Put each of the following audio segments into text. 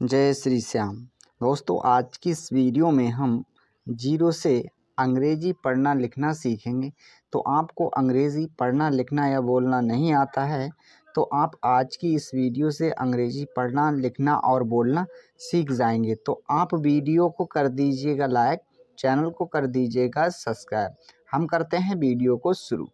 जय श्री श्याम। दोस्तों, आज की इस वीडियो में हम जीरो से अंग्रेजी पढ़ना लिखना सीखेंगे। तो आपको अंग्रेज़ी पढ़ना लिखना या बोलना नहीं आता है तो आप आज की इस वीडियो से अंग्रेजी पढ़ना लिखना और बोलना सीख जाएंगे। तो आप वीडियो को कर दीजिएगा लाइक, चैनल को कर दीजिएगा सब्सक्राइब। हम करते हैं वीडियो को शुरू।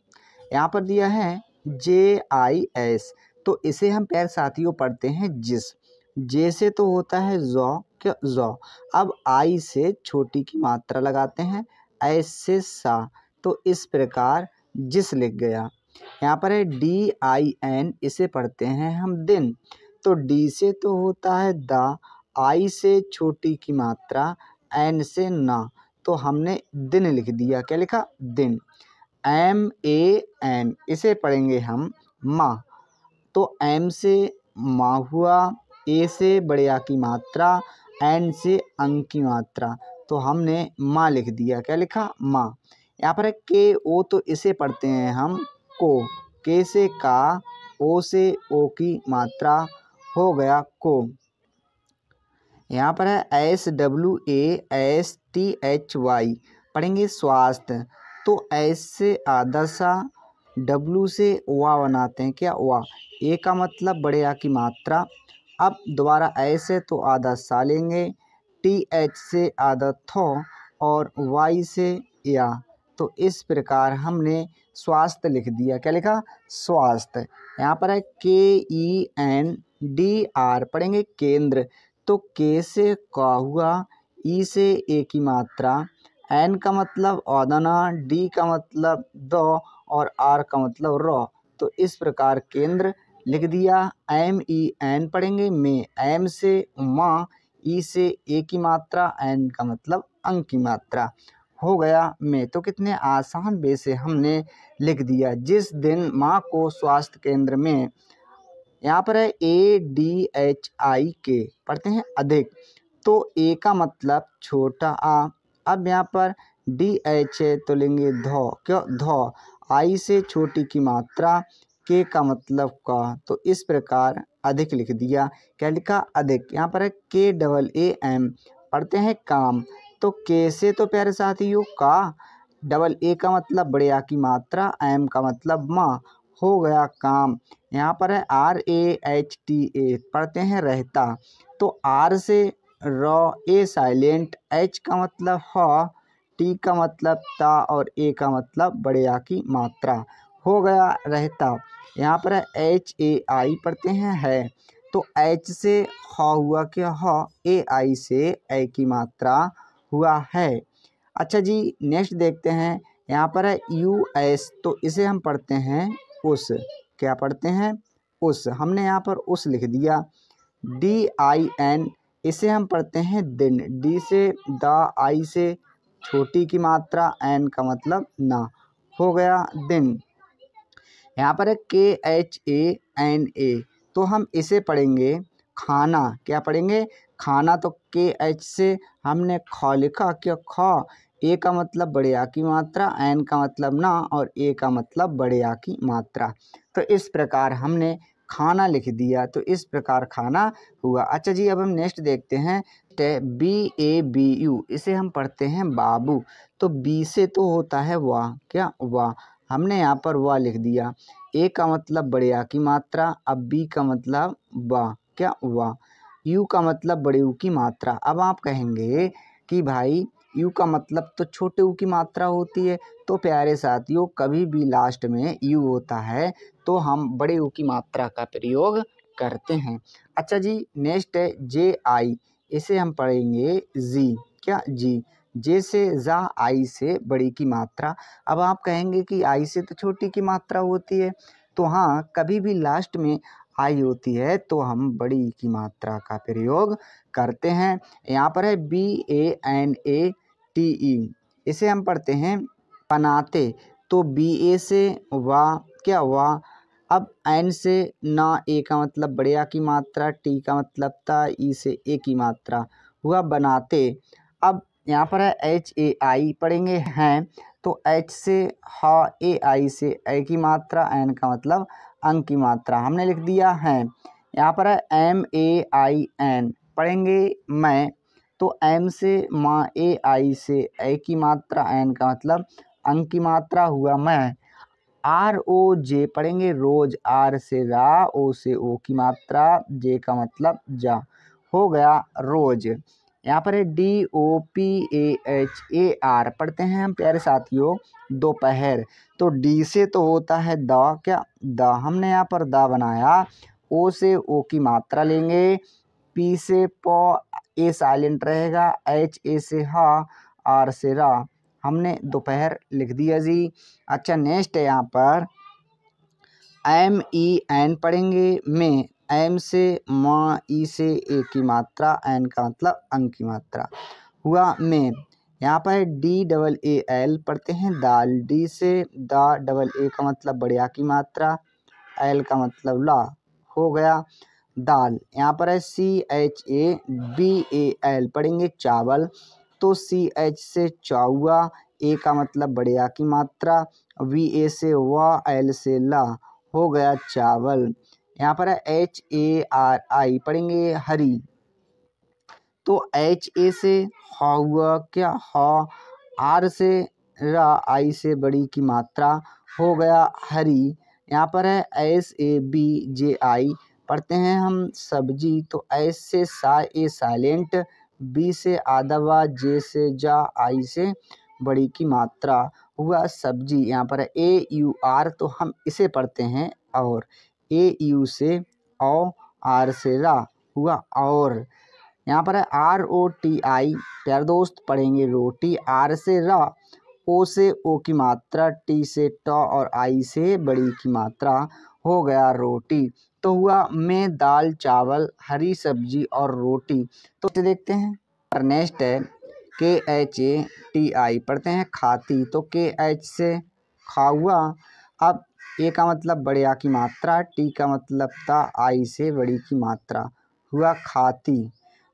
यहाँ पर दिया है JIS, तो इसे हम प्यारे साथियों पढ़ते हैं जिस। जे से तो होता है जौ, क्या जौ। अब आई से छोटी की मात्रा लगाते हैं, एस से सा, तो इस प्रकार जिस लिख गया। यहाँ पर है DIN, इसे पढ़ते हैं हम दिन। तो डी से तो होता है दा, आई से छोटी की मात्रा, एन से ना, तो हमने दिन लिख दिया। क्या लिखा? दिन। MAN, इसे पढ़ेंगे हम माँ। तो एम से माँ हुआ, ए से बड़े आ की मात्रा, एन से अंक की मात्रा, तो हमने माँ लिख दिया। क्या लिखा? माँ। यहाँ पर है KO, तो इसे पढ़ते हैं हम को। के से का, ओ से ओ की मात्रा, हो गया को। यहाँ पर है SWASTHY, पढ़ेंगे स्वास्थ्य। तो एस से आधा सा, डब्लू से वा बनाते हैं। क्या? वा। ए का मतलब बड़े आ की मात्रा। अब दोबारा एस से तो आधा सा लेंगे, TH से आधा थो, और वाई से या। तो इस प्रकार हमने स्वास्थ्य लिख दिया। क्या लिखा? स्वास्थ्य। यहाँ पर है KENDR, पढ़ेंगे केंद्र। तो के से का हुआ, ई से ए की मात्रा, एन का मतलब औदना, डी का मतलब दो, और आर का मतलब रो, तो इस प्रकार केंद्र लिख दिया। MEN, पढ़ेंगे में। एम से माँ, ई से ए की मात्रा, एन का मतलब अंक की मात्रा, हो गया में। तो कितने आसान वे से हमने लिख दिया। जिस दिन माँ को स्वास्थ्य केंद्र में। यहाँ पर है ADHIK, पढ़ते हैं अधिक। तो ए का मतलब छोटा आ। अब यहाँ पर DH है तो लेंगे धौ। क्यों? धौ। आई से छोटी की मात्रा, के का मतलब का, तो इस प्रकार अधिक लिख दिया। क्या लिखा? अधिक। यहाँ पर है KAAM, पढ़ते हैं काम। तो के से तो प्यारे साथियों का, डबल ए का मतलब बड़े आ की मात्रा, एम का मतलब माँ, हो गया काम। यहाँ पर है RAHTA, पढ़ते हैं रहता। तो आर से रॉ, ए साइलेंट, एच का मतलब ह, टी का मतलब ता, और ए का मतलब बड़े आ की मात्रा, हो गया रहता। यहाँ पर है HAI, पढ़ते हैं है। तो एच से ह हुआ क्या? ह। AI से ए की मात्रा हुआ है। अच्छा जी, नेक्स्ट देखते हैं। यहाँ पर है US, तो इसे हम पढ़ते हैं उस। क्या पढ़ते हैं? उस। हमने यहाँ पर उस लिख दिया। DIN, इसे हम पढ़ते हैं दिन। डी से दा, आई से छोटी की मात्रा, एन का मतलब ना, हो गया दिन। यहाँ पर है KHANA, तो हम इसे पढ़ेंगे खाना। क्या पढ़ेंगे? खाना। तो KH से हमने ख लिखा। क्या? ख। ए का मतलब बड़े आ की मात्रा, एन का मतलब ना, और ए का मतलब बड़े आ की मात्रा, तो इस प्रकार हमने खाना लिख दिया। तो इस प्रकार खाना हुआ। अच्छा जी, अब हम नेक्स्ट देखते हैं। BABU, इसे हम पढ़ते हैं बाबू। तो बी से तो होता है वाह। क्या? वाह। हमने यहाँ पर वाह लिख दिया। ए का मतलब बड़े आ की मात्रा, अब बी का मतलब वाह। क्या? वाह। यू का मतलब बड़े ऊ की मात्रा। अब आप कहेंगे कि भाई यू का मतलब तो छोटे ऊ की मात्रा होती है। तो प्यारे साथियों, कभी भी लास्ट में यू होता है तो हम बड़े ऊ की मात्रा का प्रयोग करते हैं। अच्छा जी, नेक्स्ट है JI, इसे हम पढ़ेंगे जी। क्या? जी। जे से जा, आई से बड़ी की मात्रा। अब आप कहेंगे कि आई से तो छोटी की मात्रा होती है। तो हाँ, कभी भी लास्ट में आई होती है तो हम बड़ी की मात्रा का प्रयोग करते हैं। यहाँ पर है BANATE, इसे हम पढ़ते हैं बनाते। तो BA से वाह। क्या? वाह। अब एन से ना, ए का मतलब बड़े आ की मात्रा, टी का मतलब ता, ई से ए की मात्रा, हुआ बनाते। अब यहाँ पर है HAI, पढ़ेंगे हैं। तो H से हा, AI से ए की मात्रा, एन का मतलब अंक की मात्रा, हमने लिख दिया है। यहाँ पर है MAIN, पढ़ेंगे मैं, तो एम से माँ, ए आई से ए की मात्रा, एन का मतलब अंक की मात्रा हुआ मैं। आर ओ जे पढ़ेंगे रोज, आर से रा, ओ से ओ की मात्रा, जे का मतलब जा, हो गया रोज। यहाँ पर है D O P A H A R पढ़ते हैं हम प्यारे साथियों दोपहर। तो डी से तो होता है द, क्या द, हमने यहाँ पर द बनाया। ओ से ओ की मात्रा लेंगे, पी से प, ए साइलेंट रहेगा, एच ए से हा, आर से रा, हमने दोपहर लिख दिया जी। अच्छा नेक्स्ट है यहाँ पर एम ई एन पढ़ेंगे में, एम से माँ, ई से ए की मात्रा, एन का मतलब अंक की मात्रा हुआ में। यहाँ पर डी डबल ए एल पढ़ते हैं दाल, डी से दा, डबल ए का मतलब बढ़िया की मात्रा, एल का मतलब ला, हो गया दाल। यहाँ पर है C H A B A L पढ़ेंगे चावल, तो सी एच से चाउआ, ए का मतलब बढ़िया की मात्रा, वी ए से वा, एल से ला, हो गया चावल। यहाँ पर है एच ए आर आई पढ़ेंगे हरी, तो एच ए से हा हुआ क्या हा, आर से रा, आई से बड़ी की मात्रा, हो गया हरी। यहाँ पर है एस ए बी जे आई पढ़ते हैं हम सब्जी, तो एस से सा, ए साइलेंट, बी से आदवा, जे से जा, आई से बड़ी की मात्रा, हुआ सब्जी। यहाँ पर है ए यू आर, तो हम इसे पढ़ते हैं और, ए यू से औ, आर से रा, हुआ और। यहाँ पर है आर ओ टी आई, प्यारे दोस्त पढ़ेंगे रोटी, आर से रा, ओ से ओ की मात्रा, टी से ट और आई से बड़ी की मात्रा, हो गया रोटी। तो हुआ में दाल, चावल, हरी सब्जी और रोटी। तो देखते हैं नेक्स्ट है के एच ए टी आई पढ़ते हैं खाती, तो के एच से खा हुआ, अब ए का मतलब बढ़िया की मात्रा, टी का मतलब ता, आई से बड़ी की मात्रा, हुआ खाती।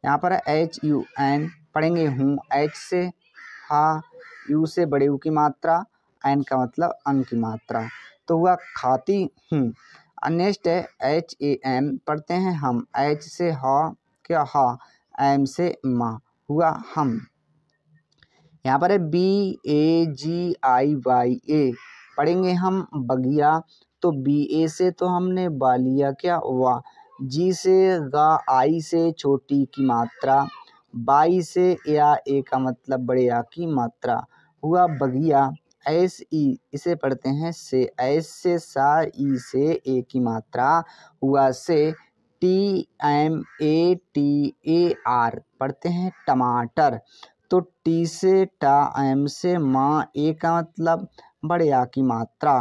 यहाँ पर एच यू एन पढ़ेंगे हूँ, एच से हा, यू से बड़े यू की मात्रा, एन का मतलब अंक की मात्रा, तो हुआ खाती हूँ। नेक्स्ट है एच ए एम पढ़ते हैं हम, एच से हा, क्या हा, एम से माँ, हुआ हम। यहाँ पर है बी ए जी आई वाई ए पढ़ेंगे हम बगिया, तो बी ए से तो हमने बालिया क्या वा, जी से गा, आई से छोटी की मात्रा, बाई से या, ए का मतलब बड़े या की मात्रा, हुआ बगिया। एस ई इसे पढ़ते हैं से, एस से सा, ई से ए की मात्रा, हुआ से। T M A T A R पढ़ते हैं टमाटर, तो टी से टा, एम से माँ, ए का मतलब बढ़िया की मात्रा,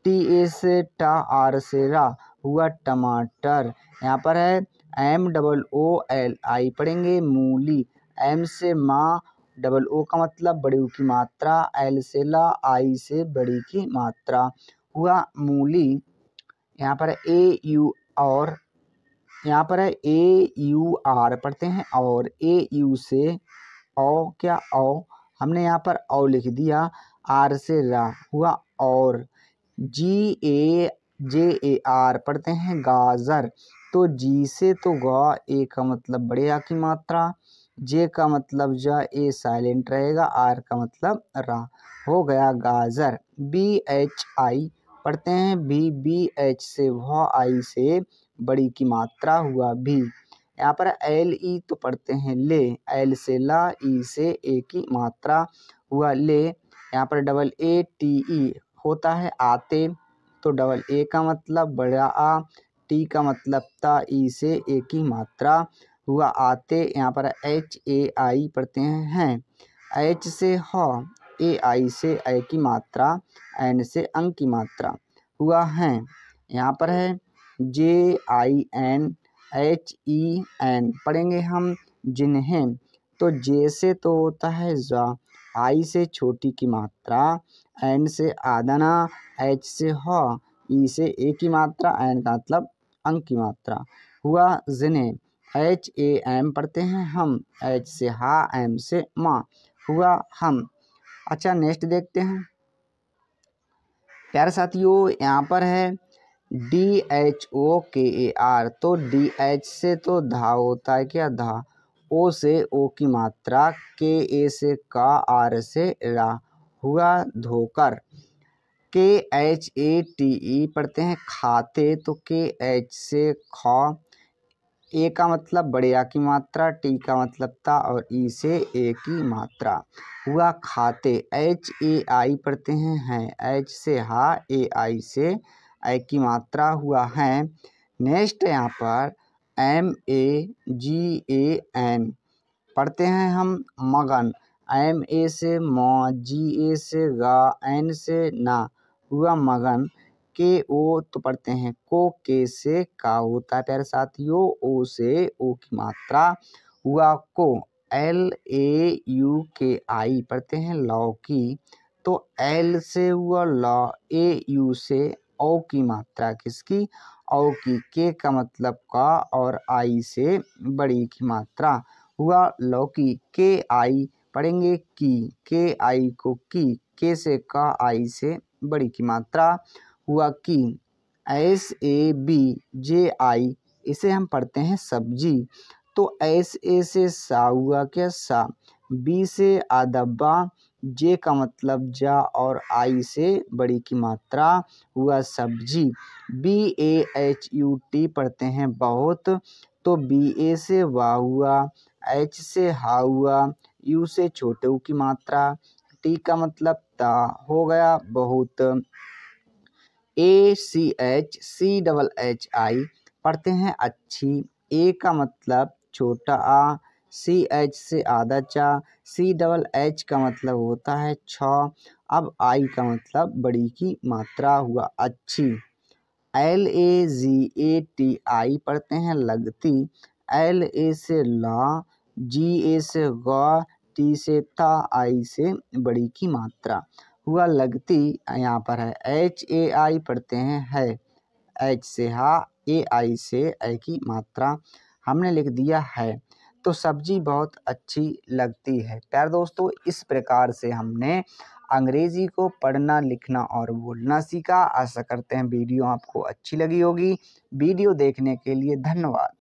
टी ए से टा, आर से रा, हुआ टमाटर। यहाँ पर है M double O L I पढ़ेंगे मूली, एम से माँ, डबल ओ का मतलब बड़ी की मात्रा, एल से ला, आई से बड़ी की मात्रा, हुआ मूली। यहाँ पर ए यू और, यहाँ पर है ए यू आर पढ़ते हैं और, ए यू से औ, क्या औ, हमने यहाँ पर औ लिख दिया, आर से रा, हुआ और। जी ए जे ए आर पढ़ते हैं गाजर, तो जी से तो गा, ए का मतलब बढ़िया की मात्रा, जे का मतलब जा, ए साइलेंट रहेगा, आर का मतलब रा, हो गया गाजर। बी एच आई पढ़ते हैं भी, बी एच से व, आई से बड़ी की मात्रा, हुआ भी। यहाँ पर एल ई तो पढ़ते हैं ले, एल से ला, ई से ए की मात्रा, हुआ ले। यहाँ पर डबल ए टी ई होता है आते, तो डबल ए का मतलब बड़ा आ, टी का मतलब ता, ई से ए की मात्रा, हुआ आते। यहाँ पर एच ए आई पढ़ते हैं एच से ह, ए आई से ए की मात्रा, एन से अंक की मात्रा, हुआ है। यहाँ पर है J I N H E N पढ़ेंगे हम जिन्हें, तो जे से तो होता है जा, आई से छोटी की मात्रा, एन से आदना, एच से ह, ई से ए की मात्रा, एन का मतलब अंक की मात्रा, हुआ जिन्हें। एच ए एम पढ़ते हैं हम, एच से हा, एम से माँ, हुआ हम। अच्छा नेक्स्ट देखते हैं प्यारे साथियों, यहाँ पर है DHOKAR, तो DH से तो धा होता है क्या, धा। O से ओ की मात्रा, KA से का, R से रा, हुआ धोकर। KHATE पढ़ते हैं खाते, तो KH से खा, ए का मतलब बड़े आ की मात्रा, टी का मतलब ता, और ई से ए की मात्रा, हुआ खाते। HAI पढ़ते हैं, H से हा, AI से आई की मात्रा, हुआ है। नेक्स्ट यहाँ पर MAGAN पढ़ते हैं हम मगन, MA से माँ, GA से गा, N से ना, हुआ मगन। KO तो पढ़ते हैं को, के से का होता है प्यारे साथियों, O से ओ की मात्रा, हुआ को। LAUKI पढ़ते हैं लौकी, तो L से हुआ लौ, AU से ओ की मात्रा किसकी, औ की। के का मतलब का, और आई से बड़ी की मात्रा, हुआ लौकी। KI पढ़ेंगे की, KI को की, के से का, आई से बड़ी की मात्रा, हुआ की। SABJI इसे हम पढ़ते हैं सब्जी, तो SA से सा हुआ क्या, सा। B से अदब्बा, J का मतलब जा, और आई से बड़ी की मात्रा, हुआ सब्जी। BAHUT पढ़ते हैं बहुत, तो BA से वाह हुआ, H से हा हुआ, U से छोटे ऊ की मात्रा, T का मतलब ता, हो गया बहुत। ACHCHI पढ़ते हैं अच्छी, A का मतलब छोटा आ, CH से आधा चा, CHH का मतलब होता है छ, अब I का मतलब बड़ी की मात्रा, हुआ अच्छी। LAGATI पढ़ते हैं लगती, LA से ला, GA से गा, T से था, आई से बड़ी की मात्रा, हुआ लगती। यहाँ पर है HAI पढ़ते हैं है, H से हा, AI से ए की मात्रा, हमने लिख दिया है। तो सब्जी बहुत अच्छी लगती है। प्यारे दोस्तों, इस प्रकार से हमने अंग्रेजी को पढ़ना, लिखना और बोलना सीखा। आशा करते हैं वीडियो आपको अच्छी लगी होगी। वीडियो देखने के लिए धन्यवाद।